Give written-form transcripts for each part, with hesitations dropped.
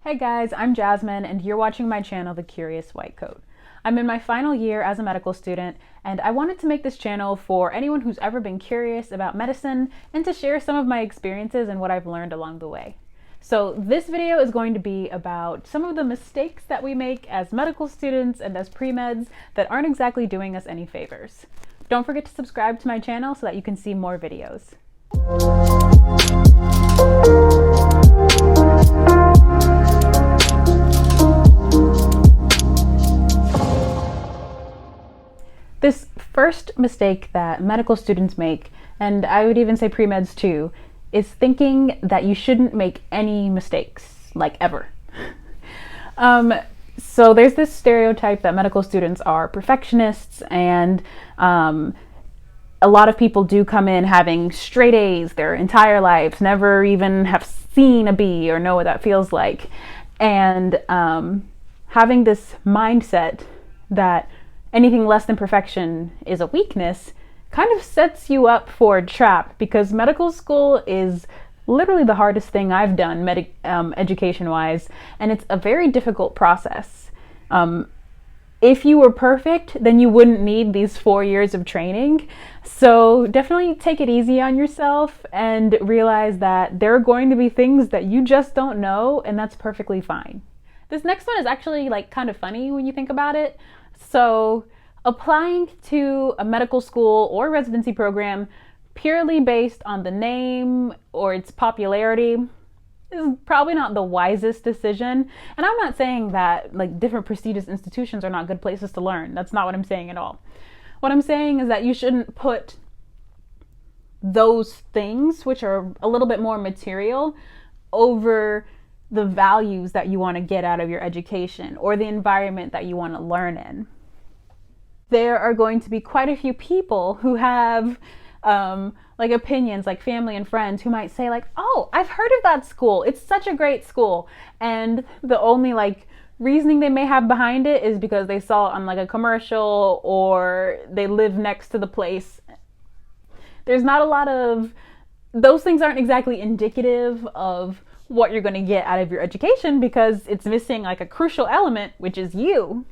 Hey guys, I'm Jasmine and you're watching my channel, The Curious White Coat. I'm in my final year as a medical student and I wanted to make this channel for anyone who's ever been curious about medicine and to share some of my experiences and what I've learned along the way. So this video is going to be about some of the mistakes that we make as medical students and as pre-meds that aren't exactly doing us any favors. Don't forget to subscribe to my channel so that you can see more videos. This first mistake that medical students make, and I would even say pre-meds too, is thinking that you shouldn't make any mistakes, like ever. So there's this stereotype that medical students are perfectionists, and a lot of people do come in having straight A's their entire lives, never even have seen a B or know what that feels like. And having this mindset that anything less than perfection is a weakness kind of sets you up for a trap, because medical school is literally the hardest thing I've done education-wise, and it's a very difficult process. If you were perfect, then you wouldn't need these 4 years of training. So definitely take it easy on yourself and realize that there are going to be things that you just don't know, and that's perfectly fine. This next one is actually kind of funny when you think about it. So applying to a medical school or residency program purely based on the name or its popularity is probably not the wisest decision. And I'm not saying that different prestigious institutions are not good places to learn. That's not what I'm saying at all. What I'm saying is that you shouldn't put those things, which are a little bit more material, over the values that you want to get out of your education or the environment that you want to learn in. There are going to be quite a few people who have opinions, like family and friends, who might say oh, I've heard of that school, it's such a great school, and the only reasoning they may have behind it is because they saw it on a commercial or they live next to the place. There's not a lot of those things, aren't exactly indicative of what you're going to get out of your education, because it's missing a crucial element, which is you.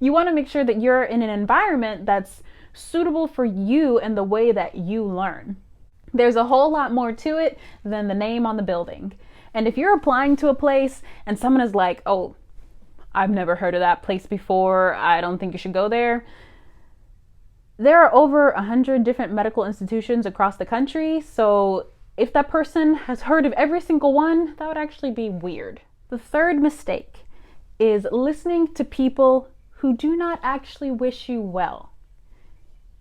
You want to make sure that you're in an environment that's suitable for you and the way that you learn. There's a whole lot more to it than the name on the building. And if you're applying to a place and someone is like, oh, I've never heard of that place before, I don't think you should go there. There are over 100 different medical institutions across the country, so if that person has heard of every single one, that would actually be weird. The third mistake is listening to people who do not actually wish you well.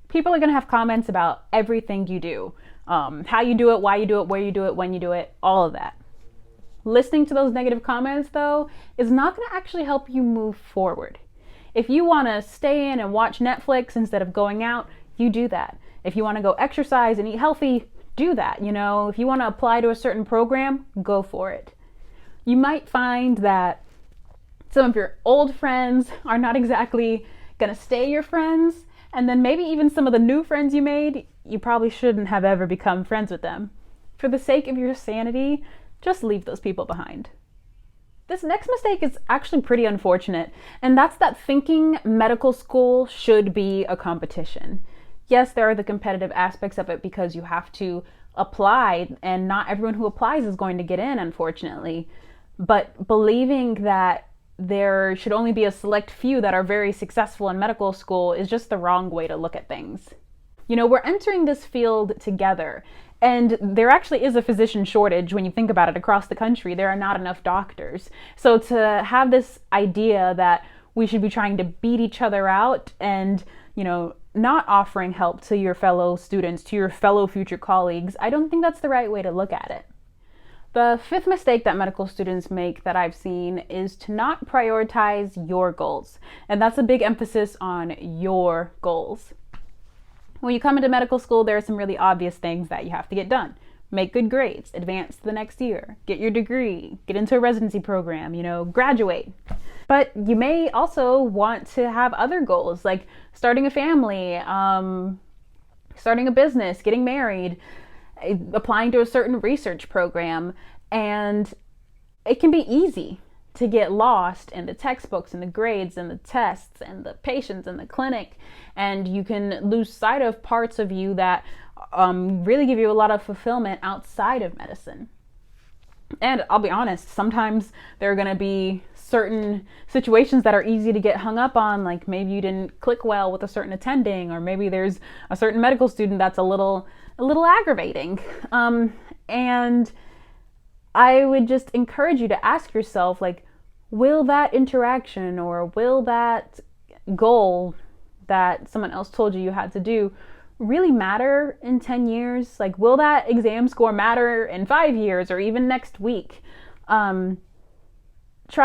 People are going to have comments about everything you do, how you do it, why you do it, where you do it, when you do it, all of that. Listening to those negative comments, though, is not going to actually help you move forward. If you want to stay in and watch Netflix instead of going out, you do that. If you want to go exercise and eat healthy, do that. If you want to apply to a certain program, go for it. You might find that some of your old friends are not exactly going to stay your friends, and then maybe even some of the new friends you made, you probably shouldn't have ever become friends with them. For the sake of your sanity, just leave those people behind. This next mistake is actually pretty unfortunate, and that's that thinking medical school should be a competition. Yes, there are the competitive aspects of it because you have to apply, and not everyone who applies is going to get in, unfortunately. But believing that there should only be a select few that are very successful in medical school is just the wrong way to look at things. We're entering this field together, and there actually is a physician shortage when you think about it across the country. There are not enough doctors. So to have this idea that we should be trying to beat each other out and, not offering help to your fellow students, to your fellow future colleagues, I don't think that's the right way to look at it. The fifth mistake that medical students make that I've seen is to not prioritize your goals. And that's a big emphasis on your goals. When you come into medical school, there are some really obvious things that you have to get done. Make good grades, advance to the next year, get your degree, get into a residency program, graduate. But you may also want to have other goals, like starting a family, starting a business, getting married, applying to a certain research program. And it can be easy to get lost in the textbooks and the grades and the tests and the patients and the clinic, and you can lose sight of parts of you that really give you a lot of fulfillment outside of medicine. And I'll be honest, sometimes there are going to be certain situations that are easy to get hung up on, like maybe you didn't click well with a certain attending, or maybe there's a certain medical student that's a little aggravating. And I would just encourage you to ask yourself, like, will that interaction or will that goal that someone else told you had to do really matter in 10 years? Like, will that exam score matter in 5 years or even next week? Try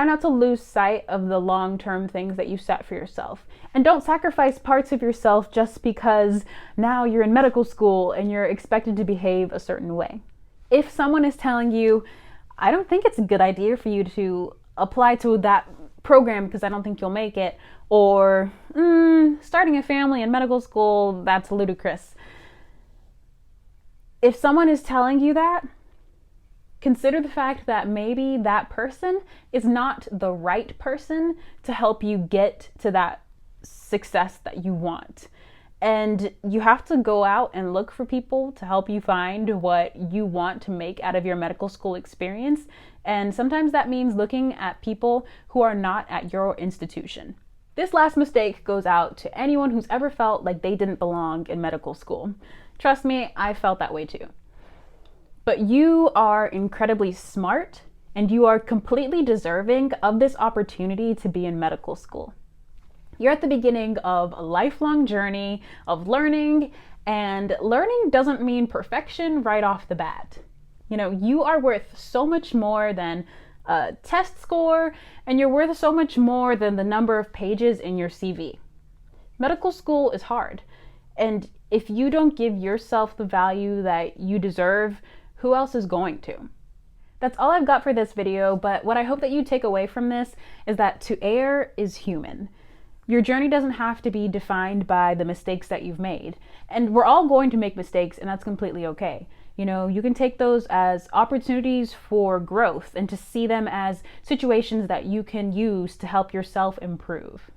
not to lose sight of the long-term things that you set for yourself. And don't sacrifice parts of yourself just because now you're in medical school and you're expected to behave a certain way. If someone is telling you, I don't think it's a good idea for you to apply to that program because I don't think you'll make it, or starting a family in medical school, that's ludicrous. If someone is telling you that, consider the fact that maybe that person is not the right person to help you get to that success that you want. And you have to go out and look for people to help you find what you want to make out of your medical school experience. And sometimes that means looking at people who are not at your institution. This last mistake goes out to anyone who's ever felt like they didn't belong in medical school. Trust me, I felt that way too. But you are incredibly smart and you are completely deserving of this opportunity to be in medical school. You're at the beginning of a lifelong journey of learning, and learning doesn't mean perfection right off the bat. You know, you are worth so much more than a test score, and you're worth so much more than the number of pages in your CV. Medical school is hard, and if you don't give yourself the value that you deserve, who else is going to? That's all I've got for this video, but what I hope that you take away from this is that to err is human. Your journey doesn't have to be defined by the mistakes that you've made. And we're all going to make mistakes, and that's completely okay. You know, you can take those as opportunities for growth and to see them as situations that you can use to help yourself improve.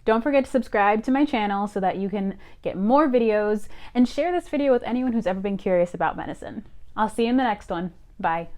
Don't forget to subscribe to my channel so that you can get more videos, and share this video with anyone who's ever been curious about medicine. I'll see you in the next one. Bye.